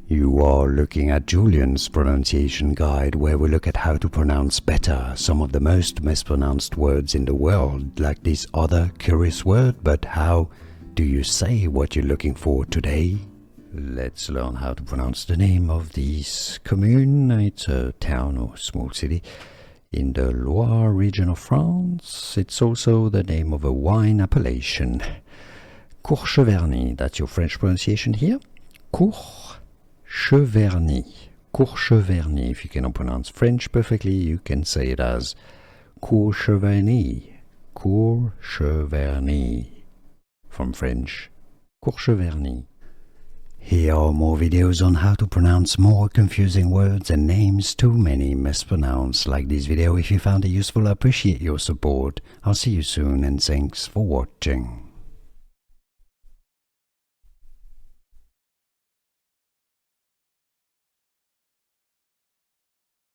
You are looking at Julian's pronunciation guide, where we look at how to pronounce better some of the most mispronounced words in the world, like this other curious word. But how do you say what you're looking for today? Let's learn how to pronounce the name of this commune. It's a town or small city in the Loire region of France. It's also the name of a wine appellation. Cour Cheverny, that's your French pronunciation here. Cour Cheverny. Cour Cheverny. If you cannot pronounce French perfectly, you can say it as Cour Cheverny. Cour Cheverny. From French, Cour Cheverny. Here are more videos on how to pronounce more confusing words and names too many mispronounced. Like this video if you found it useful. I appreciate your support. I'll see you soon and thanks for watching.